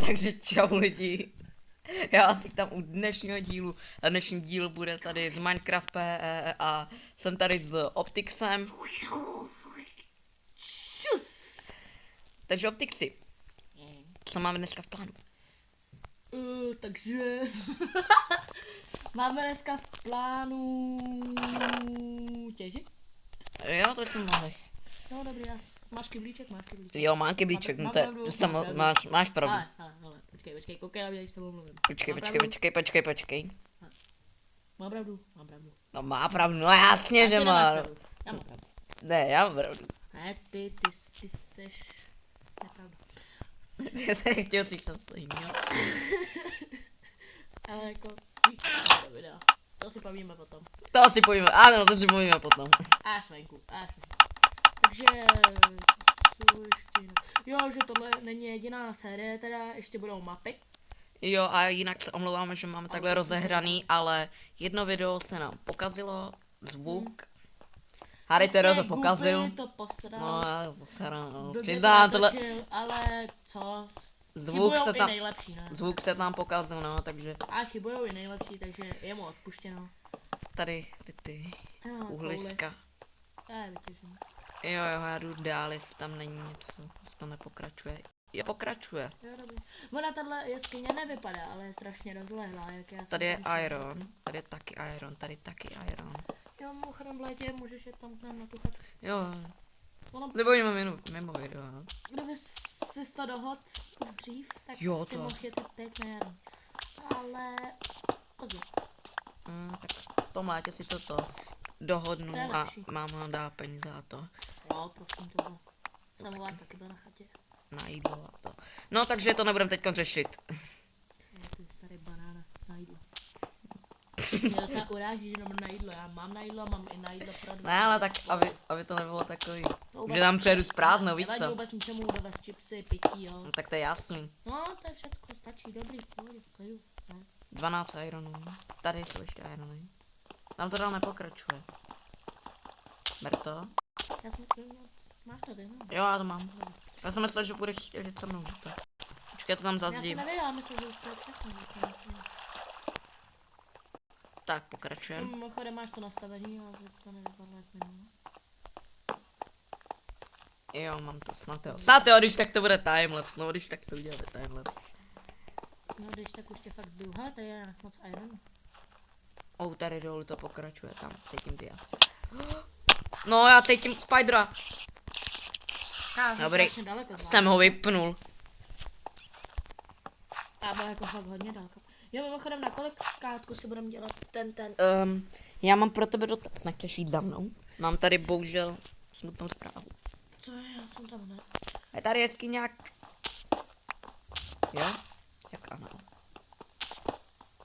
Takže čau lidi. Já asi tam u dnešního dílu. A dnešní díl bude tady z Minecraft PE a jsem tady s Optixem. Šus. Takže Optixi, co máme dneska v plánu? Takže máme dneska v plánu těžit. Jo, to jsme mohli. No dobrý, máš kyblíček, Jo, mám kyblíček, no to máš pravdu. Ale, počkej, koukej na mě, když s tebou mluvím. Počkej. Mám pravdu. No má pravdu, no jasně, že má. Já mám pravdu. Ne, já mám pravdu. Ne, ty seš nepravdu. Ty jsi chtěl říct stejný, jo. Ale jako, víš, to videa. To si povíme potom. To si povíme potom. Až venku. Takže, co ještě jinak? Jo, že tohle není jediná série, teda ještě budou mapy. Jo, a jinak se omlouváme, že máme takhle rozehraný, ale jedno video se nám pokazilo, zvuk. Harry Tero to pokazil. To posral. No, já to posral, no. Blbě Přiznám, to tohle natočil, ale co? zvuk Chybujou se i tam, nejlepší, ne? zvuk se tam pokazil, no, takže A chybujou i nejlepší, takže je mu odpuštěno. tady ty uhliska. Já je vytěžím. Jo, já jdu dál, jestli tam není něco, jestli to nepokračuje. Jo, pokračuje. Jo, dobrý. Ona tahle jeskyně nevypadá, ale je strašně rozlehlá, jak já jsem Tady je tam iron, tady je taky iron, tady taky iron. Jo, mimochodem v létě můžeš jet tam k nám na tu chatu. Jo, Ono, nebo mimo video, no. kdyby jsi to dohod už dřív, tak Jo, si to. mohl jet teď na jaro. Ale pozdě. Tak to máte si toto dohodnu To je a lepší. máma dá peníze za to. Jo, prosím to bylo. Jsem u vás taky byl na chatě. Na jídlo a to. No, takže to nebudeme teď řešit. Je to starý banána na jídlo. Mě docela uráží jenom na jídlo. Já mám na jídlo a mám i na jídlo pro dva. Ne, ale tak, aby to nebylo takový, To že tam přejedu s prázdnou, víš nevadí co? vůbec ničemu, dovez čipsy, pití, jo. No, tak to je jasný. No, to je všecko, stačí, dobrý, v pohodě, v klidu. Ne. 12 ironů. Tady jsou ještě irony. Tam to dál nepokračuje. Ber to. Já jsem to měl, máš to ty, no. Jo, já to mám. Já jsem myslel, že budeš jít se mnou, že to. Počkej, já to tam Já jsem zazdím. nevěděla, myslím, že už to je všechno. že to myslím. Tak, pokračujeme. Mimochodem máš to nastavený, ale to nevypadlo jak minulé. Jo, mám to snad jo. Snad jo, když tak to bude timelapse, no, když tak to uděláme timelapse. No, když tak už tě fakt zbyl. Hele, tady je moc iron. Tady dolů to pokračuje, tam cítím dia. No, já cítím spidera. Dobrý, Daleko, jsem ho vypnul. Já byl jako fakt hodně daleko. Jo, mimochodem, na kolik kátku si budeme dělat ten. Já mám pro tebe dotaz, nechceš jít za mnou? Mám tady bohužel smutnou zprávu. Co je, já jsem tam ne. Je tady jeskyňák. Jo? Tak ano.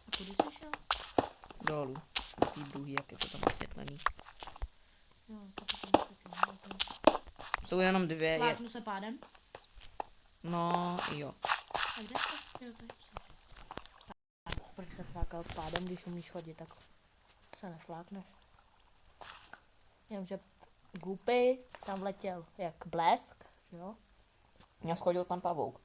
A kudy jsi šel? Dolů. Na tý druhý, jak je to tam osvětlený. Jo, to potom taky. Jsou jenom dvě. Sláknu se pádem. No, jo. A kde jste? Jo, tady jsem. Proč se flákal pádem, když umíš chodit, tak se neflákneš. Jenomže Goopy tam vletěl jak blesk, jo? Já schodil tam pavouk.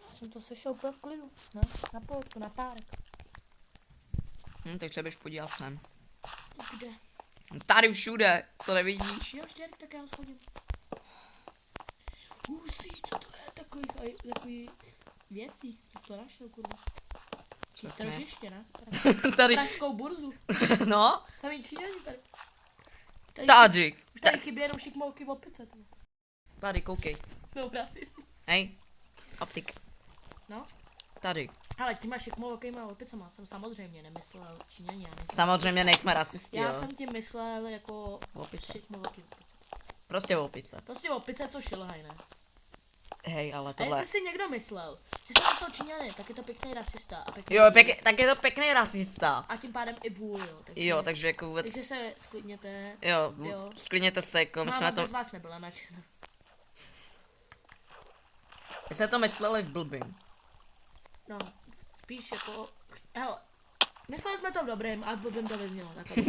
Já jsem to sešel úplně v klidu, no, na pohodku, na párek. Teď se běž podívat sem. Kde? Tady všude, to nevidíš. Jo, štěrk, tak já ho schodím. Hustý, co to je? Takový věcí, co jsi to našel, kurva. Přesně. Tržiště, ne? Tady, Pražskou burzu. no, Samý Číňani tady. tady, Už tady chybí jenom šikmolky v opice. tady, koukej. No, krásný. Hej, optik, No, tady. ale těma šikmolkýma opicema jsem samozřejmě nemyslel Číňani. Samozřejmě nejsme rasisti, Já jo. jsem tím myslel jako Opice. šikmolký opice. Prostě opice. Prostě opice, co šilhaj, ne? Hej, ale A tohle... jestli si někdo myslel, že jsem myslel Číňany, tak je to pěkný rasista. A pěkný Jo, tak je to pěkný rasista. A tím pádem i vůl, jo. Jo, takže jako vůbec... Takže se sklidněte. Jo, Jo. sklidněte se, jako my jsme to... bez vás nebyla nadšená. My jsme to mysleli v blbým. No, spíš jako... Hele, mysleli jsme to v dobrém a v blbém to vyznělo. Tak to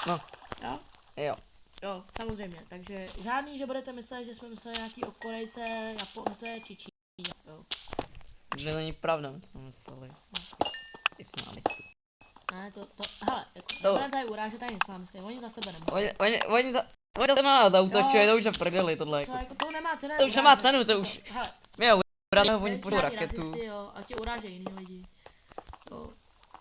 No, jo? jo. Jo, samozřejmě, takže žádný, že budete myslet, že jsme mysleli nějaký Korejce, Japonce či Číně, jo. Že není pravda, my jsme mysleli. Islámistů. Ne, hele, jako, To- nebudeme tady urážet ani islámisty, oni za sebe nemůžou. Oni zase na nás zautočili, Jo. to už je v prdeli tohle. To, jako, to nemá cenu. To už nemá cenu, to už. Hele, My jo, vrátíme, oni nejsme půjdou žádný raketu. rasisti, jo, a ti urážejí jiný lidi. Jo.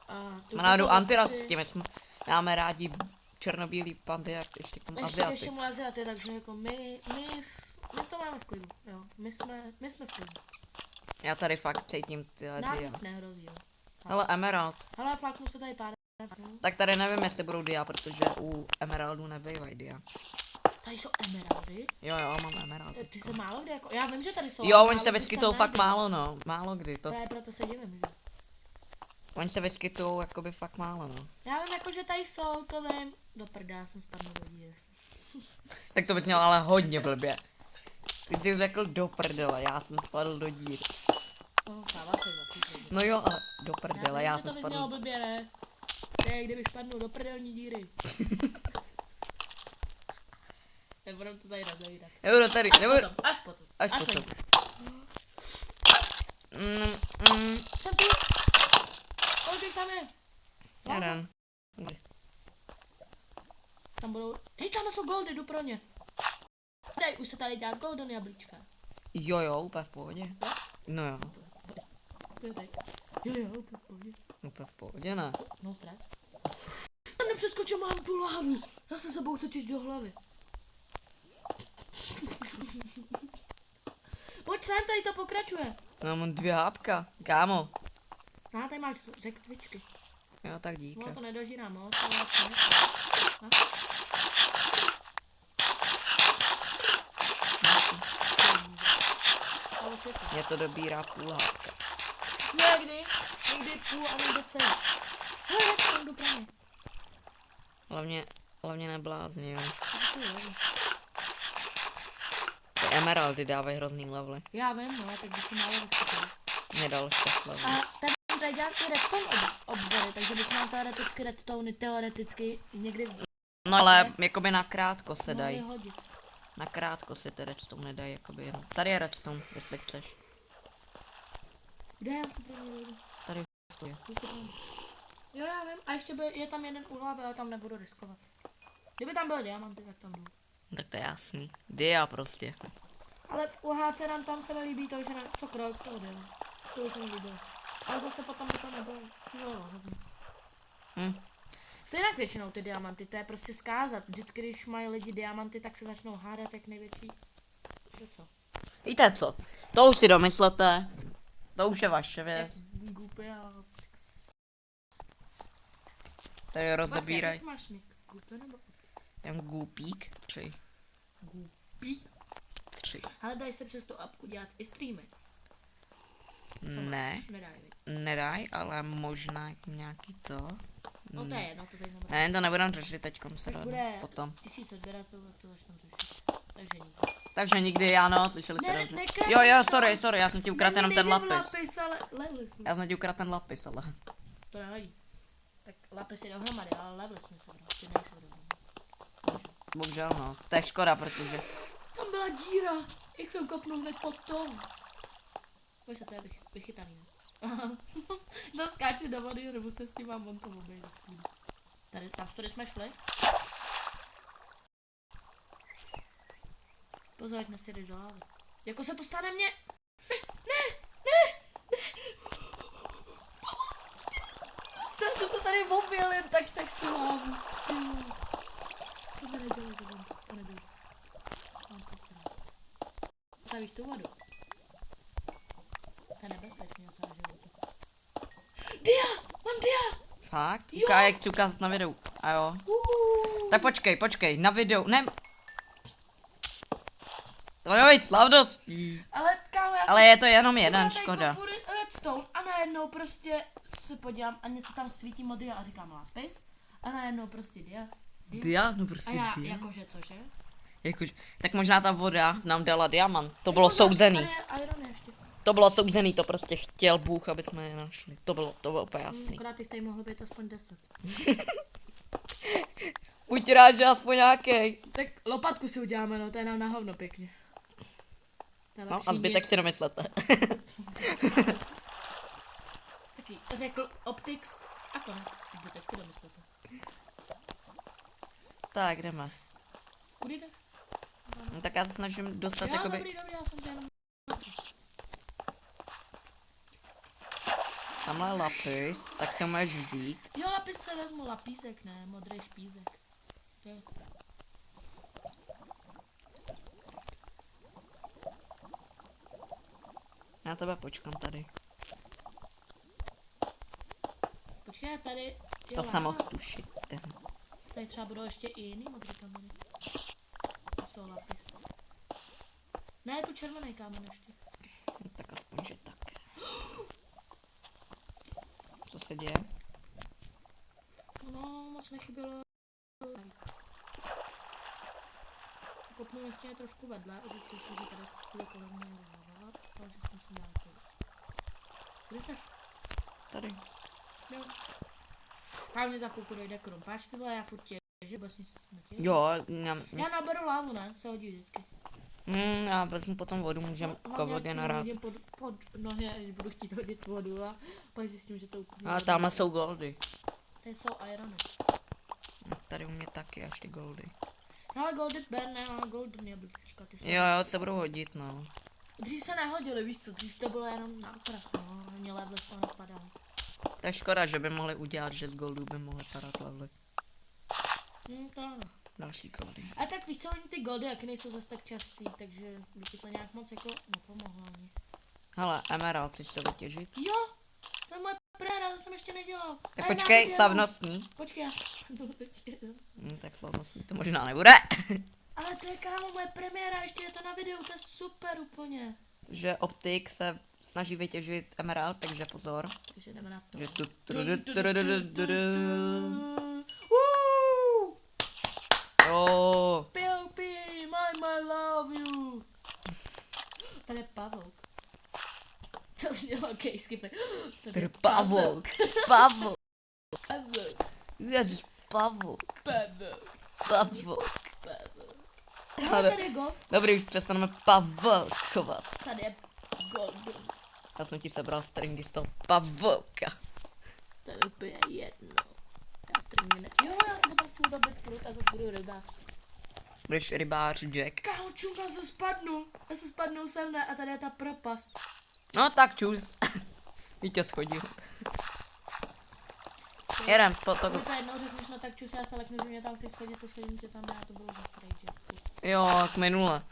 A Jsme náhodou antirasisti, my jsme, máme rádi černobílý pandy a ještě k tomu ještě Aziaty. mu Aziaty, takže jako my to máme v klidu, jo. My jsme v klidu. Já tady fakt cítím ty Nám dia. nic nehrozí, jo. Hele, Emerald. Hele, fláknu se tady pár. Tak tady nevím, jestli budou dia, protože u Emeraldu nebývají dia. Tady jsou emeraldy. Jo, mám Emerald. Ty se málo kdy jako, já vím, že tady jsou. Jo, ale oni se málo kdy vyskytují tam fakt najdeš. málo, no. Málo kdy. To je proto se divím, že? Oni se vyskytují jakoby fakt málo, no. Já vím, jako, že tady jsou, to vím. Do prdá, já jsem spadl do díry. Tak to bys měl ale hodně blbě. Ty jsi řekl do prdele, já jsem spadl do díry. Stává se za týden. No jo, ale do prdele, já to jsem bys měl spadl. blbě, ne? Ne, kdybych spadnul do prdelní díry. Nebudem to tady rozvírat. Nebudu tady, nebudu. Až potom. Až potom. Jsem tu. Kolik tam je? Jeden. Tam budou, hej, tam jsou goldy, jdu pro ně. Tady, už se tady dělá golden jablíčka. Jo, úplně v pohodě. No jo, Jo, tady. Jo, úplně v pohodě. úplně v pohodě, ne. No, stres. Tam nepřeskočil, mám tu lávu. Já se sebou totiž do hlavy. Pojď sem, tady to pokračuje. No, mám 2 hápka, kámo. No, tady máš řektvičky. Jo, tak díky. No, to nedožírá moc, ale ne. No. Ale světlo. Mě to dobírá půl hápka. Někdy půl a někdy celý. Hele, tam jdu právě. Hlavně neblázni, jo. To je jo. Ty emeraldy dávají hrozný levely. Já vím, no, tak by si málo vysvětlil. Mě dal 6 levelů. A tady tady dělám i redstone obzory, takže bys měl teoreticky redstone, teoreticky někdy No ale jakoby na krátko se mohli dají. hodit. Na krátko se ty redstone nedají, jakoby jenom. Tady je redstone, jestli chceš. Kde já se pro ně dojdu? Tady v to je. Jo, já vím. A ještě je tam jeden úhlav, ale tam nebudu riskovat. Kdyby tam byly diamanty, tak tam jdu. Tak to je jasný. Dia prostě. Ale v UHC nám tam se mi líbí to, že co krok to jde. To už se mi líbilo. Ale zase potom by to nebylo. Jo, hodně. Stejně většinou ty diamanty, to je prostě zkázat. Vždycky, když mají lidi diamanty, tak se začnou hádat jak největší. To co? Víte co? To už si domyslete. To už je vaše Jak věc. gupy a... Tady rozebíraj. Jak máš nick? Gupy nebo? Ten gupík. 3. Gupík? 3. Ale dají se přes tu apku dělat i streamy. Ne, Nedají, viď? nedaj, ale možná jako nějaký to. No to je jedno, to tady nebude. Ne, to nebudem řešit teďkom se Až dá bude potom. 1000 odběratelů, tak to začnu řešit. Takže nikdy. Takže nikdy, ano, slyšeli jste Ne, dobře. nekradni Jo, to. sorry, já jsem ti ukradl jenom ten Nejde v lapis. lapis, ale levely jsme. Já jsem ti ukradl ten lapis, ale. To nevadí. Tak lapis je dohromady, ale levely jsme se vrát. Ty nejsou dohromady. Bohužel no, to je škoda, protože. Tam byla díra. Jak jsem kopnul hned pod tom. Pojď se, to je vychytaný. To skáče do vody, nebo se s tím mám to obejít. Tam jsme šli. Pozor, ať nesjedeš do hlavy. Jako se to stane mně. Ne. Jsem to tady objel jen tak tu hlavu. To nedělej, to nedělej. Mám posrat. Stavíš tu vodu. To je nebezpečný na celé životě. Dia! Mám dia! Fakt? Jo. Ukáž, jak chci ukázat na videu. A jo. Tak počkej, na videu, ne. To jo, víc slavností. Ale kámo, já Ale je to jenom jeden, tady škoda. kopu redstone a najednou prostě se podívám a něco tam svítí modrý a říkám lápis. A najednou prostě dia. Dia? No A prostě já, dia. jakože cože? Tak možná ta voda nám dala diamant. To bylo souzený. Tady je iron ještě. To bylo souzený, to prostě chtěl Bůh, aby jsme je našli. To bylo úplně jasný. Akorát těch tady mohlo být aspoň 10. Buď rád, že aspoň nějaký. Tak lopatku si uděláme, no, to je nám na hovno pěkně. To je No lepší a zbytek nic. si domyslete. Taky řekl Optix a konec. Zbytek si domyslete. Tak, jdeme. Kudy jde? No, tak já se snažím dostat Jo, jakoby... dobrý, já jsem tě jenom... Tamhle lapis, tak si ho můžeš vzít. Jo, lapis se vezmu, lapísek, ne, modrý špízek. Je. Já tebe počkám tady. Počkej, tady je To láva. jsem mohl tušit. Tady třeba budou ještě i jiný modrý kameny. To jsou lapis. Ne, je tu červený kámen ještě. No, tak aspoň, že tak. Co se děje? No, moc nechybělo. Kopnu ještě trošku vedle a zjistil jsem, že tady bude kolem mě láva, takže jsem si dal to. Kde jsi? Tady. Jo. Hlavně za chvilku dojde krumpáč, ty vole, já furt těžím, vůbec nic netěžím. Jo, Já naberu lávu, ne? Se hodí vždycky. já vezmu potom vodu, můžeme kovogenerát. Hodím pod nohy, až budu chtít hodit vodu a pak zjistím, že to úplně... A tamhle jsou goldy. Tady jsou irony. Tady u mě taky až ty goldy. No ale golden bear, ne, ale golden jablíčka, ty jsou... Jo, se budou hodit, no. Dřív se nehodili, víš co, dřív to bylo jenom na okras, no, mě levely z toho napadaly. To je škoda, že by mohli udělat, že z goldů by mohli padat levely. To ano. Další goldy. A tak víš co, oni ty goldy jak nejsou zase tak častý, takže by ti to nějak moc jako nepomohlo ani. Hele, emerald, chceš to vytěžit? Jo, to je moje préra, to jsem ještě nedělal. Tak A počkej, já slavnostní. Počkej, já ještě jednou. Tak slavnostní to možná nebude. Ale to je kámo moje premiéra, ještě je to na videu, to je super úplně. Že optik se snaží vytěžit emerald, takže pozor. Takže jdeme na to. Že tu... Woo! Jo. Pilpi, my love you. Tady je pavouk. To znělo kejsky. Tady je pavouk. Pavouk. Pavouk. Ježiš, pavouk. Pavouk. Pavouk. Pavouk. Ale- Tady je gold. Dobrý, už přestaneme pavoukovat. Tady je golden. Já jsem ti sebral stringy z toho pavouka. To je úplně jedno. Já stringy ne... Jo, já si potom chci dobit prut a zase budu rybář. Budeš rybář Jack. Kámo, čunka se spadnu. Já se spadnu sem ne a tady je ta propast. No tak čus. Vítěz schodil. Jedem, Když potom. to jednou řekneš, no tak čus, já se leknu, že mě tam chci schodit, to schodím tě tam, já to bylo za strejt, že? Jo, jak minule.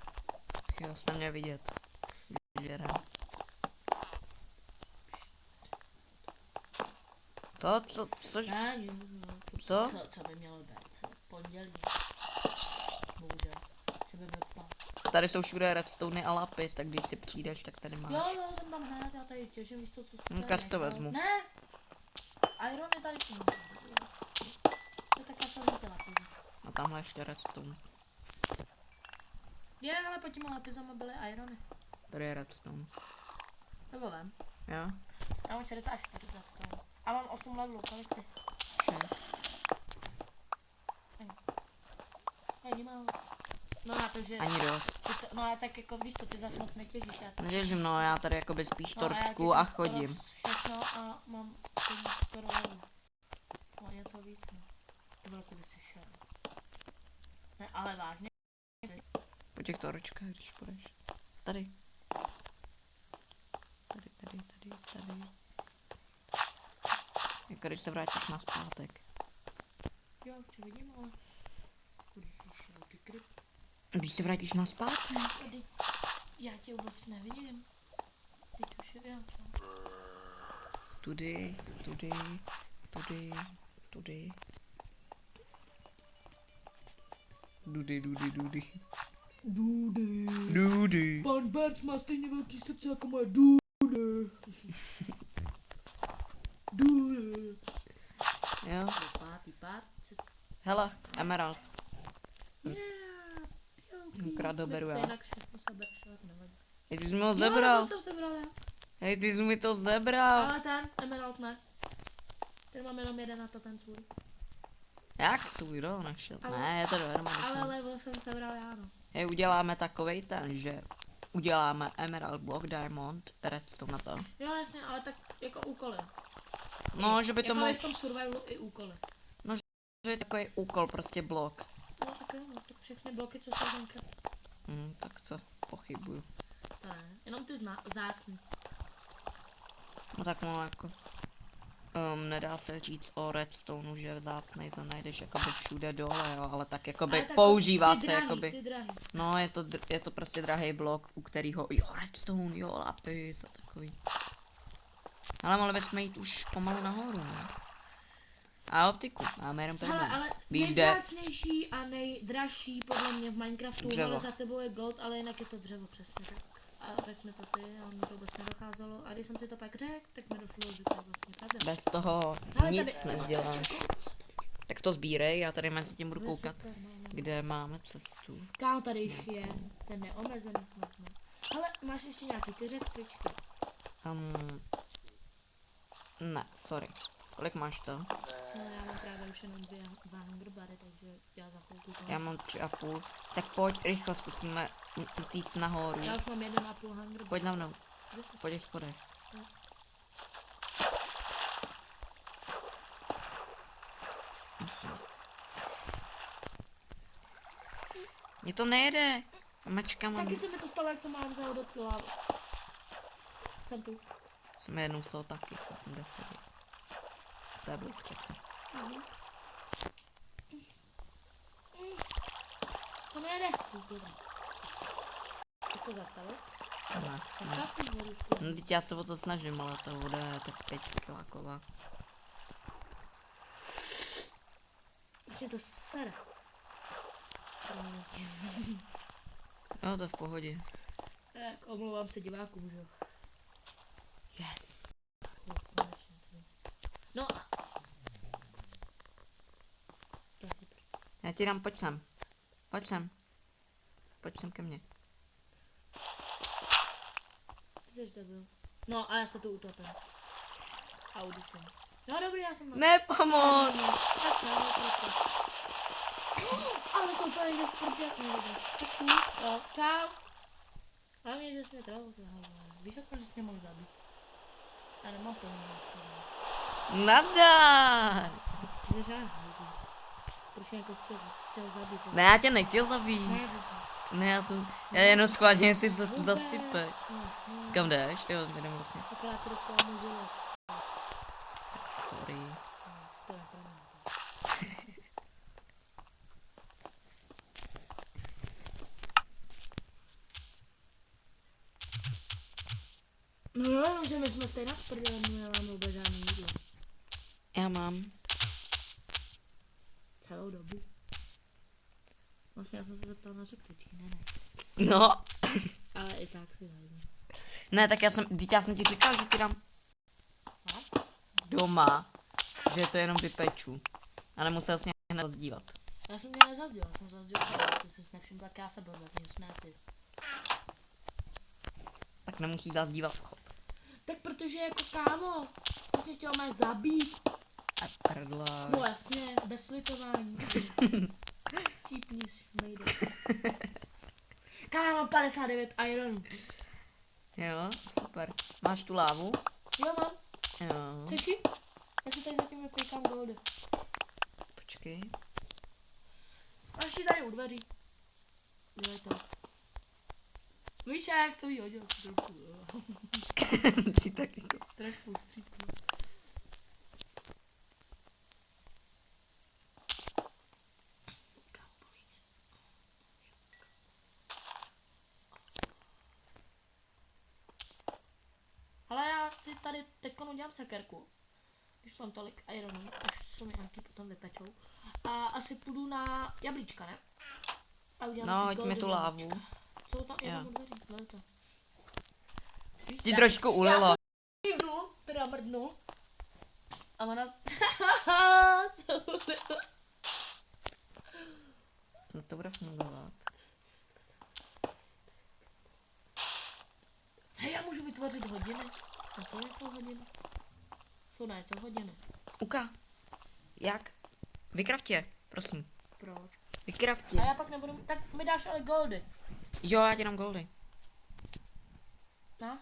Jo, jste mě vidět. Jedem. Cože? Ne, Co? Co by mělo být? Pondělí. Bohužel. Že by byl pan. Tady jsou všude redstone a lapis, tak když si přijdeš, tak tady máš. Jo, jsem tam hned, já tady těžím, víš co No, si to vezmu. Ne! Iron je tady. To tak já jsem viděla. A tamhle ještě redstone. Je, ale pod těma lapizama byly irony. Tady je redstone. Nebo vem. Jo? Já mám 64 redstone. A mám 8 levelů, kolik ty? 6. Ani málo. No na to, že... Ani dost. Ty to, no ale tak jako víš to, ty zase moc netěžíš. Já to... Neděžím, no, já tady jakoby spíš No, já torčku a těžím chodím. Všechno a mám skoro levelů. No něco víc, no. To bylo kudy si šel. Ne, ale vážně. Po těch torčkách, když půjdeš. Tady. Tady. Jako když se vrátíš na zpátek. Jo, čo vidím, ale... Kudy si šel, ty kryp. Když se vrátíš na zpátek. Tady. Já tě vůbec nevidím. Teď už je vyjádřen. Tudy. Dudy. Pan Bert má stejně velký srdce jako moje dude. Dude. Jo. Pát. Hele, emerald. Yeah. Akorát doberu já. Jinak všechno sebereš, ale to nevadí. Hej, ty jsi mi ho Jo, zebral. to jsem sebral já. Hej, ty jsi mi to zebral. Ale ten emerald ne. Ten mám jenom jeden a to ten svůj. Jak svůj dol našel? Ale- Ne, je to dohromady. Ale level jsem sebral já, no. Uděláme takovej ten, že uděláme Emerald Block, Diamond, Redstone na to. Jo, jasně, ale tak jako úkoly. No, že by to jako mohl, v tom survivalu i úkoly. že je takový úkol, prostě blok. No tak jo, no, tak všechny bloky, co jsou venka. Tak co, pochybuju. To ne, jenom ty zákny. No tak no jako, nedá se říct o Redstoneu, že vzácnej to najdeš jakoby všude dole, jo, ale tak jakoby Ale tak používá ty se drahý, jakoby. Ty drahý. No, je to prostě drahý blok, u kterého, jo, redstone, jo, lapis a takový. Ale mohli bychom jít už pomalu nahoru, ne? A optiku, máme jenom Hele, problém. ale Víš, kde? nejvzácnější a nejdražší podle mě v Minecraftu, Dřevo. ale za tebou je gold, ale jinak je to dřevo, přesně tak. A řekl mi to ty, a mi to vůbec nedocházelo. A když jsem si to pak řekl, tak mi došlo, že to je vlastně pravda. Bez toho Ale nic tady- neuděláš. Tak to sbírej, já tady mezi tím budu Bude koukat, super, no. kde máme cestu. Kámo, tady jich je, ten neomezený snad, ne. Ale máš ještě nějaký, ty řekl tričky. Ne, sorry. Kolik máš to? No, já mám právě už jenom dva hungerbary, takže já za chvilku to Já mám 3,5. Tak pojď, rychle zkusíme utíct nahoru. Já už mám 1,5 hungerbary. Pojď na mnou. Pojď v spodech. No. Musím. Mně to nejede. Mačka mám. Taky se mi to stalo, jak jsem mám vzal do ty lávy. Jsem tu. Jsem jednou z toho taky. Já jsem 10. To je blok přece. Mhm. To nejde. Dobrý. Jsi to zastavil? Ne, Jsem ne. taky vodu. No, teď já se o to snažím, ale ta voda je tak 5 kiláková. Už mě to sere. No to v pohodě. Tak omlouvám se divákům, že jo. Yes. Konečně tedy. No a... Já si Já ti dám, pojď sem. Pojď sem. Pojď sem ke mně. Ty jsi debil. No a já se tu utopím. Audition. No dobrý, já jsem... Nepomoc! Tak čau, tak. Ale jsou úplně někde v prdě. No dobrý. Tak čus. Jo, čau. Hlavně, že jsi mě travu zahávala. Víš, jako, že jsi mě mohl zabít. Já nemám plný. Nazdar! Ty jsi žádný. Proč jako chtěl zabít? Ne, já tě nechtěl zabít. Ne, Ne, já jenom schválně si to vůbec. zasype. Jasně. Kam jdeš? Jo, jdem vlastně. Tak já to dostal můj život. Tak sorry. To je pro mě. No jo, že my jsme stejně v prdele, my nemáme vůbec žádný jídlo. Já mám. Celou dobu. Vlastně já jsem se zeptal na řekličky, ne. No. Ale i tak si najdu. Ne, tak já jsem ti říkal, že ti dám No? doma, že to jenom vypeču. A nemusel jsi mě hned zazdívat. Já jsem tě nezazdělal, jsem zazdělal, jestli jsi nevšiml, tak já se byl zatím ty. Tak nemusí zazdívat vchod. Tak protože jako kámo, vlastně chtěl mě zabít. A prdla. No jasně, bez slitování. Cítníš, nejde. Kámo, mám 59 ironů. Jo, super. Máš tu lávu? Jo, mám. Jo. Chceš ji? Já si tady zatím vypíkám goldy. Počkej. Máš ji tady u dveří. Dělej to. Víš, jak jsem jí hodil trošku, jo. Ty taky. Trošku střípku. Ale já si tady teď udělám sekerku. Když mám tolik ironů, až se mi nějaký potom vypečou. A asi půjdu na jablíčka, ne? A udělám No, si hoď mi golden tu jablíčka. lávu. Jsou tam Jo. jenom u dveří, dveře. Ti trošku ulilo. Mrdnu, teda mrdnu. A ona... To bude fungovat. Hej, já můžu vytvořit hodiny. A to nejsou hodiny. Jsou ne, jsou hodiny. Uka. Jak? Vykraftě. Prosím. Proč? Vykrafti. A já pak nebudu, tak mi dáš ale goldy. Jo, já ti dám goldy. No?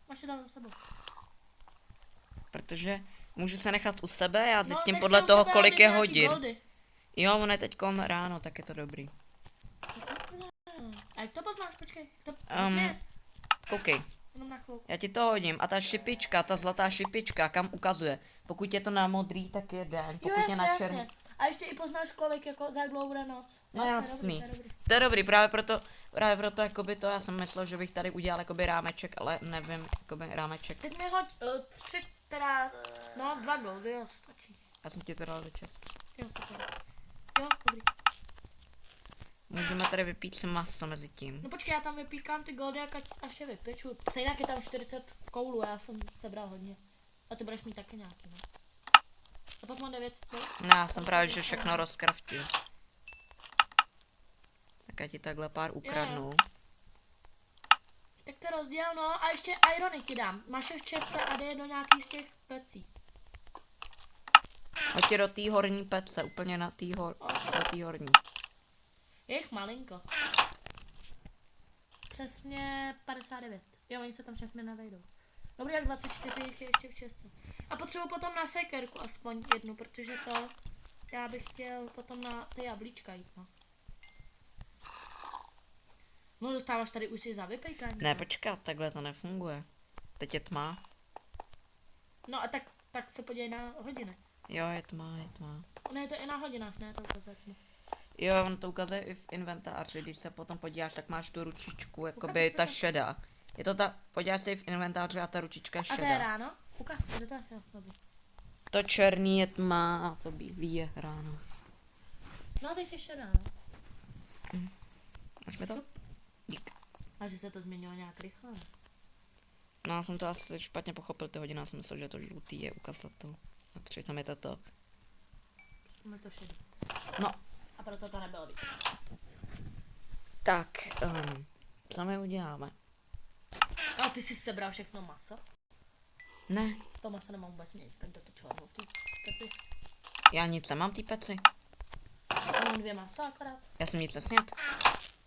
Máš je dát za sebou. Protože můžu se nechat u sebe, já zjistím nech podle si u toho, sebe, kolik dej je nějaký hodin. goldy. Jo, ono je teďkon ráno, tak je to dobrý. A jak to poznáš, počkej. Um, Koukej, Jenom na chvilku. já ti to hodím a ta šipička, ta zlatá šipička, kam ukazuje. Pokud je to na modrý, tak je den, pokud Jo, je na jasně, černý. jasně. A ještě i poznáš kolik, jako za jak dlouho bude noc. No Jo, jasný. To je dobrý. To je dobrý, právě proto jakoby to, já jsem myslel, že bych tady udělal jakoby rámeček, ale nevím, jakoby rámeček. Teď mi hoď 3, teda, no 2 goldy, jo, stačí. Já jsem ti to dal do česky. Jo, super. Jo, dobrý. Můžeme tady vypít si maso mezi tím. No počkej, já tam vypíkám ty goldy, až je vypeču. Stejně je tam 40 koulů, já jsem sebral hodně. A ty budeš mít taky nějaký, no. A pak mám 9, co? No, já jsem právě, že všechno rozkraftil. Tak já ti takhle pár ukradnu. Tak to rozděl, no a ještě irony ti dám. Máš je v čestce a dej je do nějakých z těch pecí. Hoď je do té horní pece, úplně na do té horní. Je jich malinko. Přesně 59. Jo, oni se tam všechny nevejdou. Dobrý, jak 24 jich je ještě v čestce. A potřebuji potom na sekerku aspoň jednu, protože to já bych chtěl potom na ty jablíčka jít, no. No dostáváš tady už si za vypejkání. Ne, počkat, takhle to nefunguje. Teď je tma. No a tak se podívej na hodiny. Jo, je tma, je tma. Ne, je to i na hodinách, ne, to ukazuje. Jo, on to ukazuje i v inventáři, když se potom podíváš, tak máš tu ručičku, jakoby ta šedá. Je to ta, podíváš se i v inventáři a ta ručička je A to je šedá. ráno? Ukáž, je to jo, dobrý. To černý je tma a to bílý je ráno. No teď ještě ráno. Máš mi to? Dík. A že se to změnilo nějak rychle. No, já jsem to asi špatně pochopil, ty hodiny, já jsem myslel, že to žlutý je ukazatel. A přitom je to. No to šedý. No, A proto to nebylo vidět. tak, co my uděláme? A ty jsi sebral všechno maso? Ne, Z toho masa nemám vůbec nic, tak dotočila ho v té peci. já nic nemám v té peci. Mám 2 masa akorát. Já jsem nic nesnět.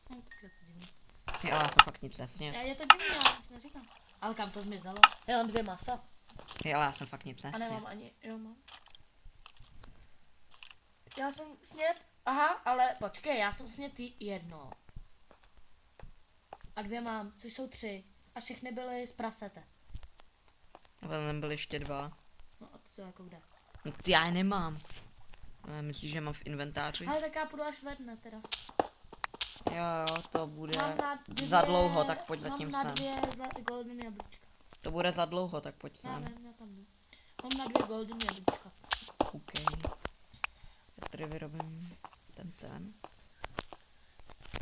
No, tak je to divný. Jo, já jsem fakt nic nesnět. Je to divný, já nic neříkám. Ale kam to zmizelo? Já mám 2 masa. Jo, já jsem fakt nic A nesnět. nemám ani, jo mám. Já jsem snět, aha, ale počkej, já jsem snět jedno. A 2 mám, což jsou 3. A všechny byly z prasete. A tam byly ještě 2. No a to co jako kde? No, ty já je nemám. Myslíš, že mám v inventáři? Ale tak já půjdu až ve dne teda. Jo, to bude Mám na 2, za dlouho, tak pojď zatím mám na sem. 2 golden jablíčka. To bude za dlouho, tak pojď Já sem. vím, já tam jdu. Mám na 2 golden jablíčka. OK. Já tady vyrobím ten.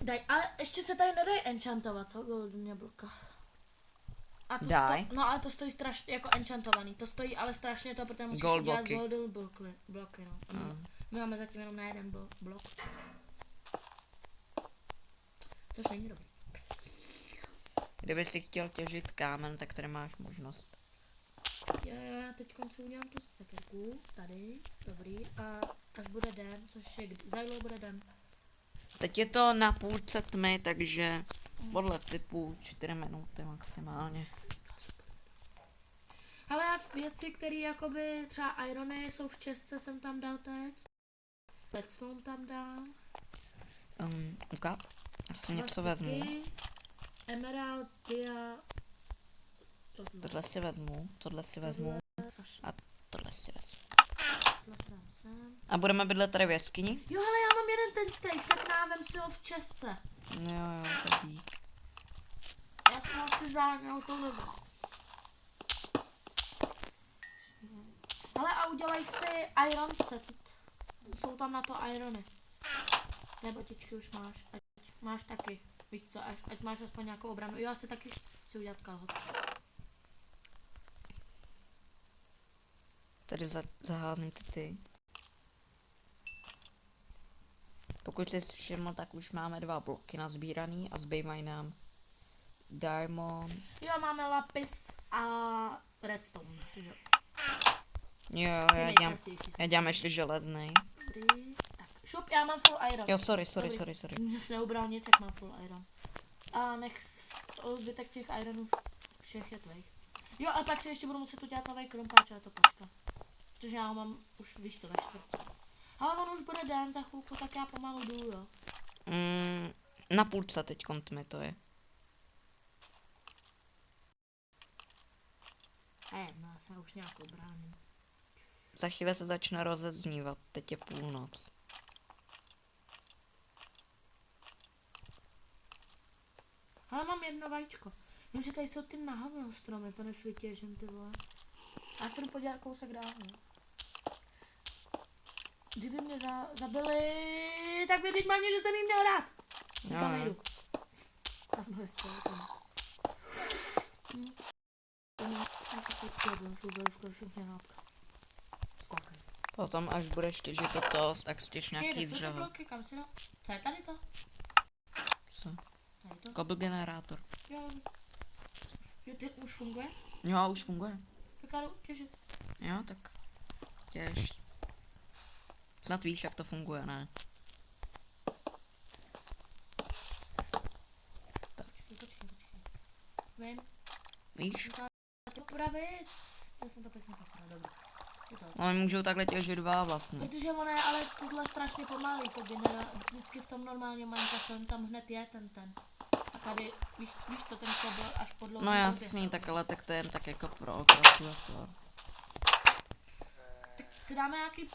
Daj, ale ještě se tady nedaj enchantovat, co? Golden jablka. A to Daj. no ale to stojí strašně, jako enchantovaný. To stojí ale strašně to, protože musíš Gold udělat bloky. golden bloky, no. A my máme zatím jenom na jeden blok. Což není dobrý. Kdyby si chtěl těžit kámen, tak tady máš možnost. Já teď si udělám tu sekerku, tady, dobrý, a až bude den, což je, za dlouho bude den. Teď je to na půlce tmy, takže podle typu 4 minuty maximálně. Ale já věci, které jakoby třeba irony jsou v čestce, jsem tam dal teď. Redstone tam dám. Uka? Asi něco Plastiky, vezmu. Emerald, dia. Tohle si vezmu, tohle si vezmu a tohle si vezmu. A budeme bydlet tady v jeskyni? Jo, ale já mám jeden ten steak, tak návem si ho v čestce. Jo, tak dík. Já jsem ho si záležel tou dobu. Hele, a udělej si iron set. Jsou tam na to irony. Nebo botičky už máš, ať máš taky. Víš co, ať máš aspoň nějakou obranu. Jo, já si taky chci udělat kalhot. Tady zaházím ty. Pokud jsi všiml, tak už máme 2 bloky nazbíraný a zbývají nám diamond. Jo, máme lapis a redstone. Jo. Jo, Ty já nejčastější jsou. dělám ještě železný. Dobrý. Tak, šup, já mám full iron. Jo, sorry. Dobrý. Jsem se neubral nic, jak mám full iron. A zbytek těch ironů všech je tvých. Jo, a tak si ještě budu muset udělat nový krompáč, ale to počká. Protože já ho mám už, víš to, ve čtvrtě. Ale on už bude den za chvilku, tak já pomalu jdu, jo. Na půlce teď mi to je. No, já se už nějak obráním. Za chvíli se začne rozeznívat, teď je půlnoc. Ale mám jedno vajíčko. Vím, že tady jsou ty nahavné stromy, to nesvítěžím, ty vole. Já se jdu podívat kousek dál, jo. Kdyby mě zabili, tak věřit mám, že jste mi měl rád. Tam nejdu. Tamhle jste, tam. Já se podkladím, jsou tady skoro všechny nápka. Skokej. Potom, až budeš těžit toto, tak stěž nějaký dřevo. Bloky, kam si dal? Co je tady to? Co? Tady to? Kobl generátor. Jo. Jo, ty už funguje? Jo, už funguje. Tak já jdu těžit. Jo, tak těž. Snad víš, jak to funguje, ne? Počkej. Vím. Víš? To upravit. Já jsem to pěkně posral, dobrý. Oni můžou takhle těžit dva vlastně. Protože ono je ale tohle strašně pomalý, to vždycky v tom normálně Minecraftu, tam hned je ten. A tady, víš co, ten kobl až podlouží. No jasný, tak ale tak to je jen tak jako pro kalkulator. Tak si dáme nějaký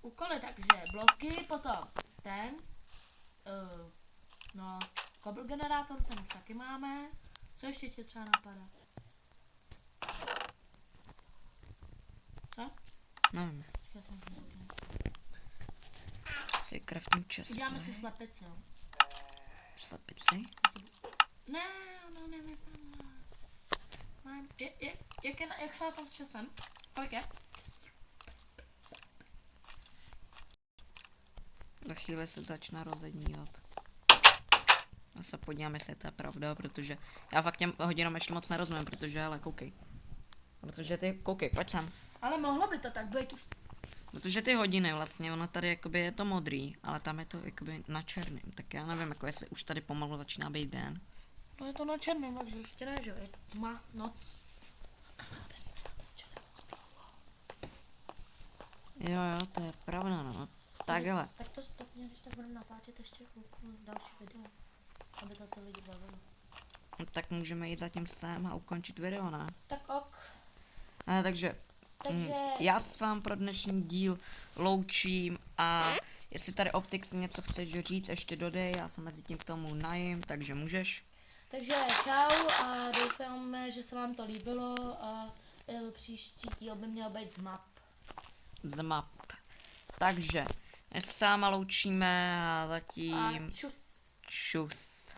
úkoly, takže bloky, potom ten, no, kobl generátor, ten už taky máme. Co ještě tě třeba napadá? Co? Nevím. Já jsem to řekl. Si crafting chest. Uděláme si slepici, jo. Slepici? Ne, no nevypadá. Mám, jak se na tom s časem? Kolik je? Za chvíli se začne rozednívat. A se podívám, jestli to je pravda, protože já fakt těm hodinám ještě moc nerozumím, protože ale koukej. Protože ty, koukej, pojď sem. Ale mohlo by to tak být už. Protože ty hodiny vlastně, ono tady jakoby je to modrý, ale tam je to jakoby na černém, tak já nevím, jako jestli už tady pomalu začíná být den. No je to na černém, takže ještě ne, že je tma, noc. Jo, to je pravda, no. Takhle. Tak to stopně, když tak budeme natáčet ještě chvilku další video. Aby to ty lidi bavilo. No, tak můžeme jít zatím sem a ukončit video, ne? Tak ok. Takže Takže já s vám pro dnešní díl loučím a jestli tady Optix něco chceš říct, ještě dodej, já se mezi tím k tomu najím, takže můžeš. Takže čau a doufáme, že se vám to líbilo a příští díl by měl být z map. Z map. Takže, my se s váma loučíme a zatím A čus. čus.